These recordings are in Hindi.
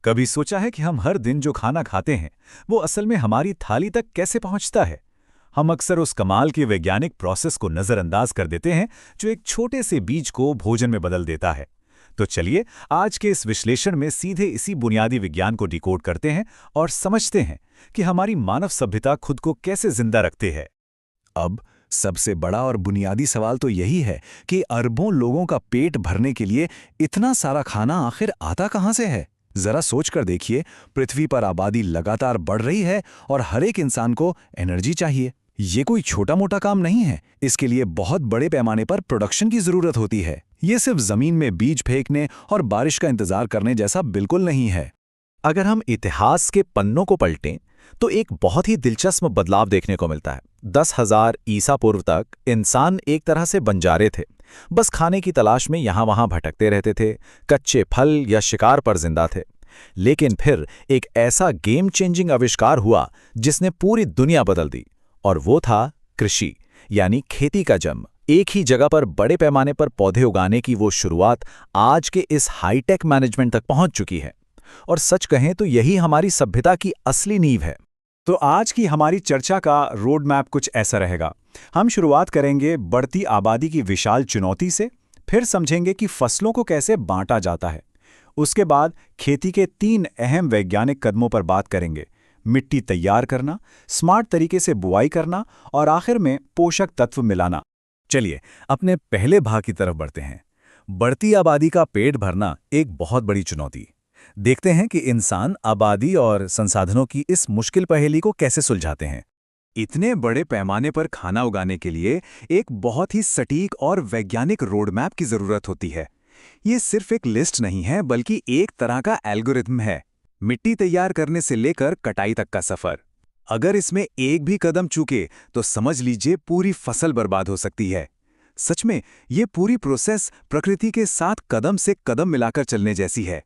कभी सोचा है कि हम हर दिन जो खाना खाते हैं वो असल में हमारी थाली तक कैसे पहुंचता है? हम अक्सर उस कमाल के वैज्ञानिक प्रोसेस को नज़रअंदाज कर देते हैं जो एक छोटे से बीज को भोजन में बदल देता है। तो चलिए आज के इस विश्लेषण में सीधे इसी बुनियादी विज्ञान को डिकोड करते हैं और समझते हैं कि हमारी मानव सभ्यता खुद को कैसे जिंदा रखती है। अब सबसे बड़ा और बुनियादी सवाल तो यही है कि अरबों लोगों का पेट भरने के लिए इतना सारा खाना आखिर आता कहां से है? जरा सोच कर देखिए, पृथ्वी पर आबादी लगातार बढ़ रही है और हर एक इंसान को एनर्जी चाहिए। ये कोई छोटा मोटा काम नहीं है। इसके लिए बहुत बड़े पैमाने पर प्रोडक्शन की जरूरत होती है। ये सिर्फ जमीन में बीज फेंकने और बारिश का इंतजार करने जैसा बिल्कुल नहीं है। अगर हम इतिहास के पन्नों को पलटें तो एक बहुत ही दिलचस्प बदलाव देखने को मिलता है। 10,000 ईसा पूर्व तक इंसान एक तरह से बंजारे थे, बस खाने की तलाश में यहां वहां भटकते रहते थे, कच्चे फल या शिकार पर जिंदा थे। लेकिन फिर एक ऐसा गेम चेंजिंग आविष्कार हुआ जिसने पूरी दुनिया बदल दी, और वो था कृषि, यानी खेती का जन्म। एक ही जगह पर बड़े पैमाने पर पौधे उगाने की वो शुरुआत आज के इस हाईटेक मैनेजमेंट तक पहुंच चुकी है। और सच कहें तो यही हमारी सभ्यता की असली नींव है। तो आज की हमारी चर्चा का रोड मैप कुछ ऐसा रहेगा। हम शुरुआत करेंगे बढ़ती आबादी की विशाल चुनौती से, फिर समझेंगे कि फसलों को कैसे बांटा जाता है। उसके बाद खेती के 3 अहम वैज्ञानिक कदमों पर बात करेंगे: मिट्टी तैयार करना, स्मार्ट तरीके से बुआई करना और आखिर में पोषक तत्व मिलाना। चलिए अपने पहले भाग की तरफ बढ़ते हैं। बढ़ती आबादी का पेट भरना एक बहुत बड़ी चुनौती। देखते हैं कि इंसान आबादी और संसाधनों की इस मुश्किल पहेली को कैसे सुलझाते हैं। इतने बड़े पैमाने पर खाना उगाने के लिए एक बहुत ही सटीक और वैज्ञानिक रोडमैप की जरूरत होती है। ये सिर्फ एक लिस्ट नहीं है, बल्कि एक तरह का एल्गोरिथम है। मिट्टी तैयार करने से लेकर कटाई तक का सफर। अगर इसमें एक भी कदम चूके तो समझ लीजिए पूरी फसल बर्बाद हो सकती है। सच में ये पूरी प्रोसेस प्रकृति के साथ कदम से कदम मिलाकर चलने जैसी है।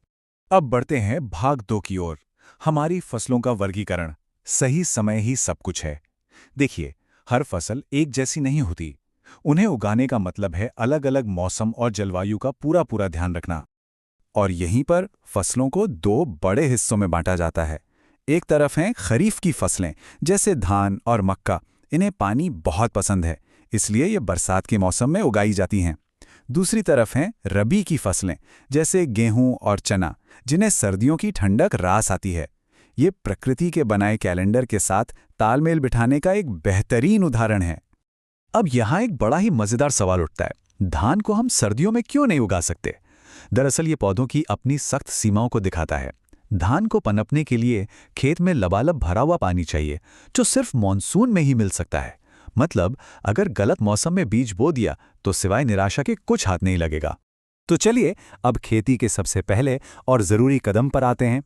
अब बढ़ते हैं भाग 2 की ओर, हमारी फसलों का वर्गीकरण। सही समय ही सब कुछ है। देखिए, हर फसल एक जैसी नहीं होती। उन्हें उगाने का मतलब है अलग अलग मौसम और जलवायु का पूरा पूरा ध्यान रखना। और यहीं पर फसलों को 2 बड़े हिस्सों में बांटा जाता है। एक तरफ हैं खरीफ की फसलें, जैसे धान और मक्का। इन्हें पानी बहुत पसंद है, इसलिए ये बरसात के मौसम में उगाई जाती हैं। दूसरी तरफ हैं रबी की फसलें, जैसे गेहूं और चना, जिन्हें सर्दियों की ठंडक रास आती है। ये प्रकृति के बनाए कैलेंडर के साथ तालमेल बिठाने का एक बेहतरीन उदाहरण है। अब यहाँ एक बड़ा ही मजेदार सवाल उठता है, धान को हम सर्दियों में क्यों नहीं उगा सकते? दरअसल ये पौधों की अपनी सख्त सीमाओं को दिखाता है। धान को पनपने के लिए खेत में लबालब भरा हुआ पानी चाहिए, जो सिर्फ मानसून में ही मिल सकता है। मतलब अगर गलत मौसम में बीज बो दिया तो सिवाय निराशा के कुछ हाथ नहीं लगेगा। तो चलिए अब खेती के सबसे पहले और जरूरी कदम पर आते हैं।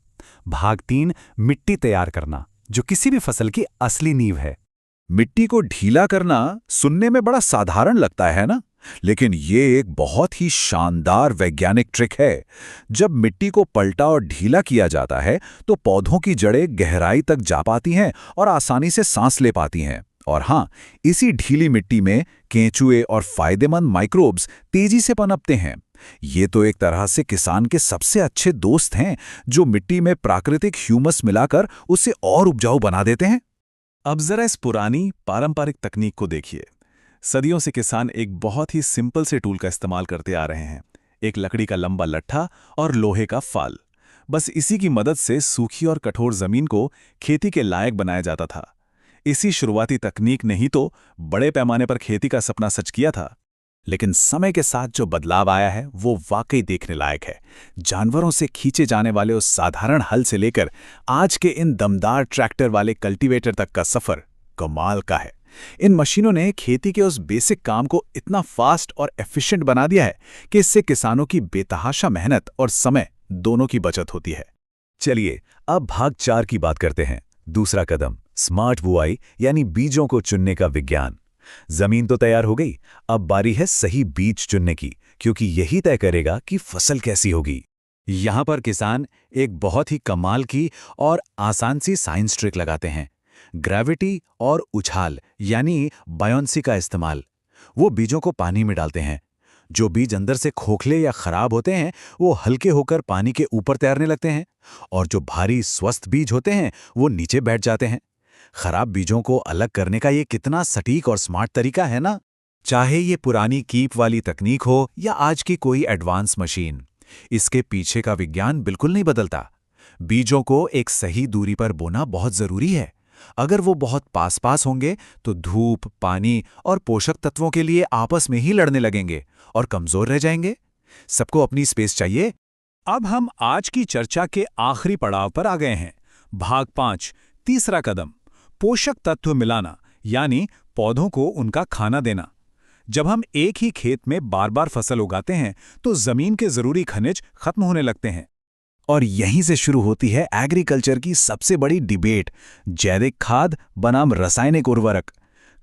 भाग 3, मिट्टी तैयार करना, जो किसी भी फसल की असली नींव है। मिट्टी को ढीला करना सुनने में बड़ा साधारण लगता है ना, लेकिन ये एक बहुत ही शानदार वैज्ञानिक ट्रिक है। जब मिट्टी को पलटा और ढीला किया जाता है तो पौधों की जड़ें गहराई तक जा पाती हैं और आसानी से सांस ले पाती हैं। और हाँ, इसी ढीली मिट्टी में केंचुए और फायदेमंद माइक्रोब्स तेजी से पनपते हैं। ये तो एक तरह से किसान के सबसे अच्छे दोस्त हैं, जो मिट्टी में प्राकृतिक ह्यूमस मिलाकर उसे और उपजाऊ बना देते हैं। अब जरा इस पुरानी पारंपरिक तकनीक को देखिए। सदियों से किसान एक बहुत ही सिंपल से टूल का इस्तेमाल करते आ रहे हैं, एक लकड़ी का लंबा लट्ठा और लोहे का फाल। बस इसी की मदद से सूखी और कठोर जमीन को खेती के लायक बनाया जाता था। इसी शुरुआती तकनीक ने ही तो बड़े पैमाने पर खेती का सपना सच किया था। लेकिन समय के साथ जो बदलाव आया है वो वाकई देखने लायक है। जानवरों से खींचे जाने वाले उस साधारण हल से लेकर आज के इन दमदार ट्रैक्टर वाले कल्टीवेटर तक का सफर कमाल का है। इन मशीनों ने खेती के उस बेसिक काम को इतना फास्ट और एफिशिएंट बना दिया है कि इससे किसानों की बेतहाशा मेहनत और समय दोनों की बचत होती है। चलिए अब भाग 4 की बात करते हैं। दूसरा कदम, स्मार्ट बुआई, यानी बीजों को चुनने का विज्ञान। जमीन तो तैयार हो गई, अब बारी है सही बीज चुनने की, क्योंकि यही तय करेगा कि फसल कैसी होगी। यहां पर किसान एक बहुत ही कमाल की और आसान सी साइंस ट्रिक लगाते हैं, ग्रेविटी और उछाल यानी बायोंसी का इस्तेमाल। वो बीजों को पानी में डालते हैं, जो बीज अंदर से खोखले या खराब होते हैं वो हल्के होकर पानी के ऊपर तैरने लगते हैं, और जो भारी स्वस्थ बीज होते हैं वो नीचे बैठ जाते हैं। खराब बीजों को अलग करने का ये कितना सटीक और स्मार्ट तरीका है ना। चाहे ये पुरानी कीप वाली तकनीक हो या आज की कोई एडवांस मशीन, इसके पीछे का विज्ञान बिल्कुल नहीं बदलता। बीजों को एक सही दूरी पर बोना बहुत जरूरी है। अगर वो बहुत पास पास होंगे तो धूप, पानी और पोषक तत्वों के लिए आपस में ही लड़ने लगेंगे और कमजोर रह जाएंगे। सबको अपनी स्पेस चाहिए। अब हम आज की चर्चा के आखिरी पड़ाव पर आ गए हैं। भाग 5, तीसरा कदम, पोषक तत्व मिलाना, यानी पौधों को उनका खाना देना। जब हम एक ही खेत में बार बार फसल उगाते हैं तो जमीन के जरूरी खनिज खत्म होने लगते हैं। और यहीं से शुरू होती है एग्रीकल्चर की सबसे बड़ी डिबेट, जैविक खाद बनाम रासायनिक उर्वरक।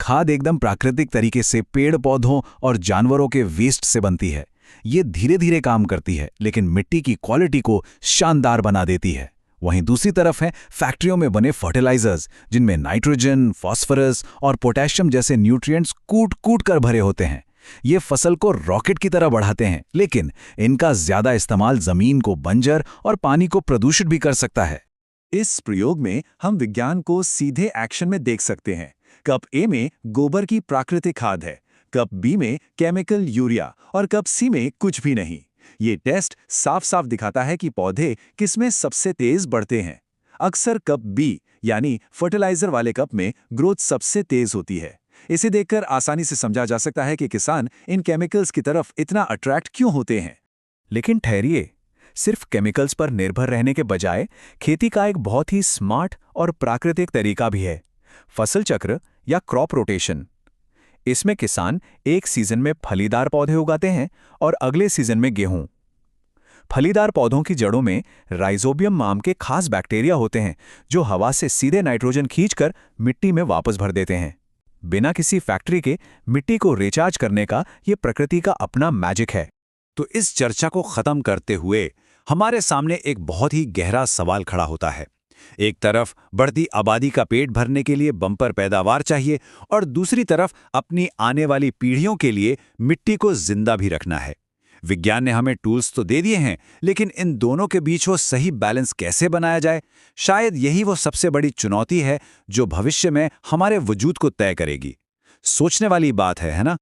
खाद एकदम प्राकृतिक तरीके से पेड़ पौधों और जानवरों के वेस्ट से बनती है। ये धीरे धीरे काम करती है, लेकिन मिट्टी की क्वालिटी को शानदार बना देती है। वहीं दूसरी तरफ है फैक्ट्रियों में बने फर्टिलाइजर्स, जिनमें नाइट्रोजन, फास्फोरस और पोटेशियम जैसे न्यूट्रिएंट्स कूट कूट कर भरे होते हैं। ये फसल को रॉकेट की तरह बढ़ाते हैं, लेकिन इनका ज्यादा इस्तेमाल जमीन को बंजर और पानी को प्रदूषित भी कर सकता है। इस प्रयोग में हम विज्ञान को सीधे एक्शन में देख सकते हैं। कप ए में गोबर की प्राकृतिक खाद है, कप बी में केमिकल यूरिया और कप सी में कुछ भी नहीं। ये टेस्ट साफ साफ दिखाता है कि पौधे किसमें सबसे तेज बढ़ते हैं। अक्सर कप बी यानी फर्टिलाइजर वाले कप में ग्रोथ सबसे तेज होती है। इसे देखकर आसानी से समझा जा सकता है कि किसान इन केमिकल्स की तरफ इतना अट्रैक्ट क्यों होते हैं। लेकिन ठहरिए, सिर्फ केमिकल्स पर निर्भर रहने के बजाय खेती का एक बहुत ही स्मार्ट और प्राकृतिक तरीका भी है, फसल चक्र या क्रॉप रोटेशन। इसमें किसान एक सीजन में फलीदार पौधे उगाते हैं और अगले सीजन में गेहूं। फलीदार पौधों की जड़ों में राइजोबियम नाम के खास बैक्टीरिया होते हैं, जो हवा से सीधे नाइट्रोजन खींचकर मिट्टी में वापस भर देते हैं। बिना किसी फैक्ट्री के मिट्टी को रिचार्ज करने का ये प्रकृति का अपना मैजिक है। तो इस चर्चा को खत्म करते हुए हमारे सामने एक बहुत ही गहरा सवाल खड़ा होता है। एक तरफ बढ़ती आबादी का पेट भरने के लिए बम्पर पैदावार चाहिए, और दूसरी तरफ अपनी आने वाली पीढ़ियों के लिए मिट्टी को जिंदा भी रखना है। विज्ञान ने हमें टूल्स तो दे दिए हैं, लेकिन इन दोनों के बीच वो सही बैलेंस कैसे बनाया जाए, शायद यही वो सबसे बड़ी चुनौती है जो भविष्य में हमारे वजूद को तय करेगी। सोचने वाली बात है ना?